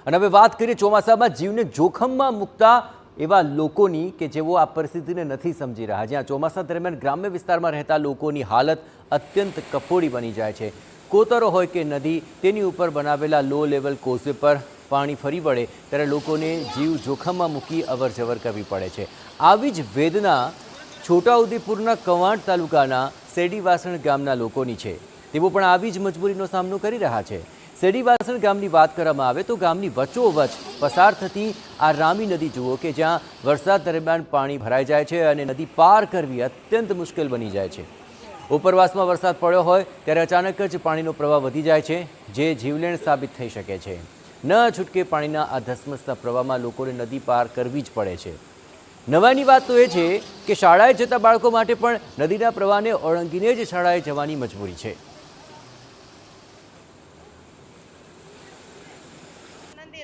અને હવે વાત કરીએ ચોમાસામાં જીવને જોખમમાં મૂકતા એવા લોકોની કે જેઓ આ પરિસ્થિતિને નથી સમજી રહ્યા। જ્યાં ચોમાસા દરમિયાન ગ્રામ્ય વિસ્તારમાં રહેતા લોકોની હાલત અત્યંત કફોડી બની જાય છે। કોતરો હોય કે નદી, તેની ઉપર બનાવેલા લો લેવલ કોઝવે પર પાણી ફરી વળે ત્યારે લોકોને જીવ જોખમમાં મૂકી અવરજવર કરવી પડે છે। આવી જ વેદના છોટાઉદેપુરના કવાંટ તાલુકાના સેડીવાસણ ગામના લોકોની છે। તેઓ પણ આવી જ મજબૂરીનો સામનો કરી રહ્યા છે। સેડીવાસણ ગામની વાત કરવામાં આવે તો ગામની વચ્ચોવચ્ચ પસાર થતી આ રામી નદી જુઓ કે જ્યાં વરસાદ દરમિયાન પાણી ભરાઈ જાય છે અને નદી પાર કરવી અત્યંત મુશ્કેલ બની જાય છે। ઉપરવાસમાં વરસાદ પડ્યો હોય ત્યારે અચાનક જ પાણીનો પ્રવાહ વધી જાય છે, જે જીવલેણ સાબિત થઈ શકે છે। ન છૂટકે પાણીના આ ધસમસતા પ્રવાહમાં લોકોને નદી પાર કરવી જ પડે છે। નવાઈની વાત તો એ છે કે શાળાએ જતા બાળકો માટે પણ નદીના પ્રવાહને ઓળંગીને જ શાળાએ જવાની મજબૂરી છે।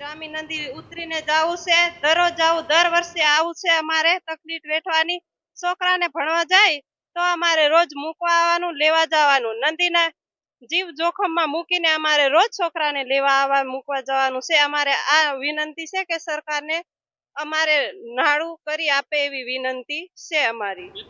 રામી નદી ઉતરીને જવું છે, દરરોજ જવું, દર વર્ષે આવું છે। અમારે તકલીફ વેઠવાની, છોકરાને ભણવા જાય તો અમારે રોજ મૂકવા આવવાનું, લેવા જવાનું, નદીના જીવ જોખમમાં મૂકીને અમારે રોજ છોકરાને લેવા આવવા મૂકવા જવાનું છે। અમારે આ વિનંતી છે કે સરકારને અમારે નાળું કરી આપે એવી વિનંતી છે અમારી।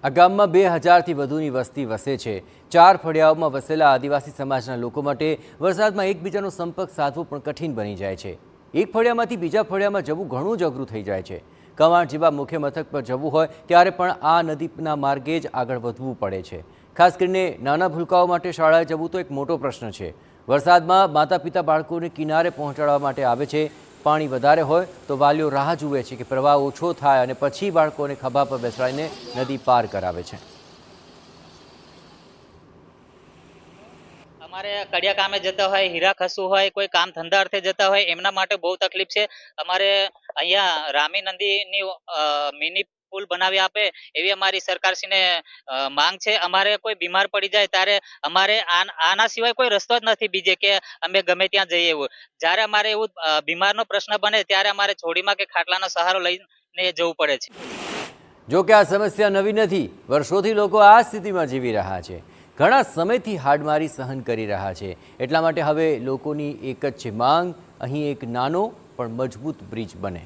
આ ગામમાં 2000થી વધુની વસ્તી વસે છે। 4 ફળિયાઓમાં વસેલા આદિવાસી સમાજના લોકો માટે વરસાદમાં એકબીજાનો સંપર્ક સાધવો પણ કઠિન બની જાય છે। એક ફળિયામાંથી બીજા ફળિયામાં જવું ઘણું જ અઘરું થઈ જાય છે। કવાંટ જેવા મુખ્ય મથક પર જવું હોય ત્યારે પણ આ નદીના માર્ગે જ આગળ વધવું પડે છે। ખાસ કરીને નાના ભૂલકાઓ માટે શાળાએ જવું તો એક મોટો પ્રશ્ન છે। વરસાદમાં માતા પિતા બાળકોને કિનારે પહોંચાડવા માટે આવે છે। પાણી વધારે હોય તો વાલીઓ રાહ જુએ છે કે પ્રવાહ ઓછો થાય અને પછી બાળકોને ખભા પર બેસાડીને નદી પાર કરાવે છે। અમારે કડિયા કામે જતા હોય, હીરા ખસવું હોય, કોઈ કામ ધંધા અર્થે જતા હોય, એમના માટે બહુ તકલીફ છે। અમારે અહીંયા રામી નદીની મિની પુલ બનાવી આપે એવી અમારી સરકારશ્રીને માંગ છે। અમારે કોઈ બીમાર પડી જાય ત્યારે અમારે આના સિવાય કોઈ રસ્તો જ નથી બીજે કે અમે ગમે ત્યાં જઈએ એવું। જ્યારે અમારે એવું બીમારનો પ્રશ્ન બને ત્યારે અમારે છોડીમાં કે ખાટલાનો સહારો લઈને જવું પડે છે। જો કે આ સમસ્યા નવી નથી। વર્ષોથી લોકો આ સ્થિતિમાં જીવી રહ્યા છે। ઘણા સમયથી હાડમારી સહન કરી રહ્યા છે। એટલા માટે હવે લોકોની એક જ છે માંગ, અહીં એક નાનો પણ મજબૂત બ્રિજ બને।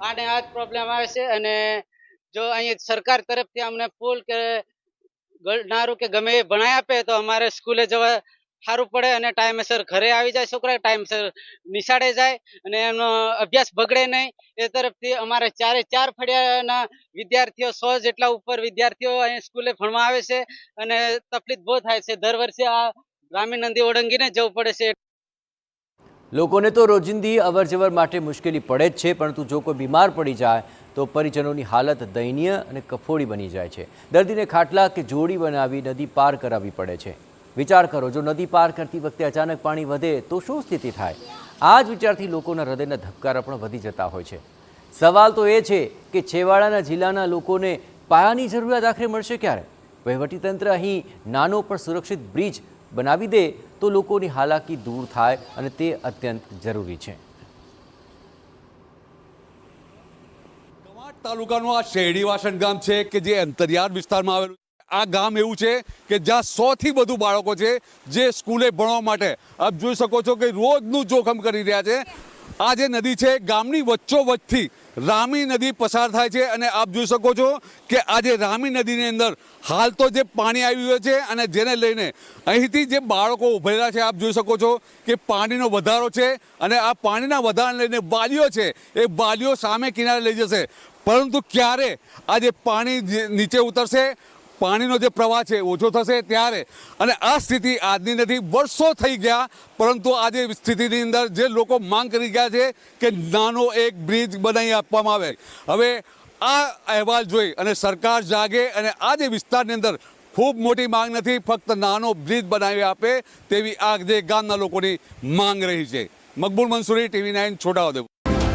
આને આ જ પ્રોબ્લેમ આવે છે અને જો અહીં સરકાર તરફથી અમને પુલ કે નારું કે ગમે એ બનાવી આપે તો અમારે સ્કૂલે જવા સારું પડે અને ટાઈમેસર ઘરે આવી જાય, છોકરા ટાઈમસર નિશાળે જાય અને એમનો અભ્યાસ બગડે નહીં। એ તરફથી અમારે 4 ફળિયાના વિદ્યાર્થીઓ 100 જેટલા ઉપર વિદ્યાર્થીઓ અહીં સ્કૂલે ભણવા આવે છે અને તકલીફ બહુ થાય છે। દર વર્ષે આ રામી નદી ઓળંગીને જવું પડે છે। લોકોને તો રોજિંદી અવરજવર માટે મુશ્કેલી પડે જ છે, પરંતુ જો કોઈ બીમાર પડી જાય તો પરિજનોની હાલત દયનીય અને કફોડી બની જાય છે। દર્દીને ખાટલા કે જોડી બનાવી નદી પાર કરાવવી પડે છે। વિચાર કરો, જો નદી પાર કરતી વખતે અચાનક પાણી વધે તો શું સ્થિતિ થાય? આ જ વિચારથી લોકોના હૃદયના ધબકારા પણ વધી જતા હોય છે। સવાલ તો એ છે કે છેવાડાના જિલ્લાના લોકોને પાયાની જરૂરિયાત આખરે મળશે ક્યારે? વહીવટીતંત્ર અહીં નાનો પણ સુરક્ષિત બ્રિજ બનાવી દે તો લોકોની હાલાકી દૂર થાય અને તે અત્યંત જરૂરી છે। કવાંટ તાલુકાનું આ સેડીવાસણ ગામ છે કે જે અંતરિયાળ વિસ્તારમાં આવેલું છે। આ ગામ એવું છે કે જ્યાં 100થી વધુ બાળકો છે જે સ્કૂલે ભણવા માટે આપ જોઈ શકો છો કે રોજનું જોખમ કરી રહ્યા છે। આ જે નદી છે ગામની વચ્ચોવચ્ચથી રામી નદી પસાર થાય છે અને આપ જોઈ શકો છો કે આ જે રામી નદીની અંદર હાલ તો જે પાણી આવી રહ્યું છે અને જેને લઈને અહીંથી જે બાળકો ઉભેલા છે આપ જોઈ શકો છો કે પાણીનો વધારો છે અને આ પાણીના વધારાને લઈને વાલીઓ છે એ વાલીઓ સામે કિનારે લઈ જશે, પરંતુ ક્યારે આ જે પાણી નીચે ઉતરશે, પાણીનો જે પ્રવાહ છે ઓછો થશે ત્યારે। અને આ સ્થિતિ આજની નથી, વર્ષો થઈ ગયા, પરંતુ આજે સ્થિતિની અંદર જે લોકો માંગ કરી ગયા છે કે નાનો એક બ્રિજ બનાવી આપવામાં આવે। હવે આ અહેવાલ જોઈ અને સરકાર જાગે અને આ જે વિસ્તારની અંદર ખૂબ મોટી માંગ નથી, ફક્ત નાનો બ્રિજ બનાવી આપે તેવી આ જે ગામના લોકોની માંગ રહી છે। મકબૂલ મંસૂરી, TV9 છોટાઉદેપુર।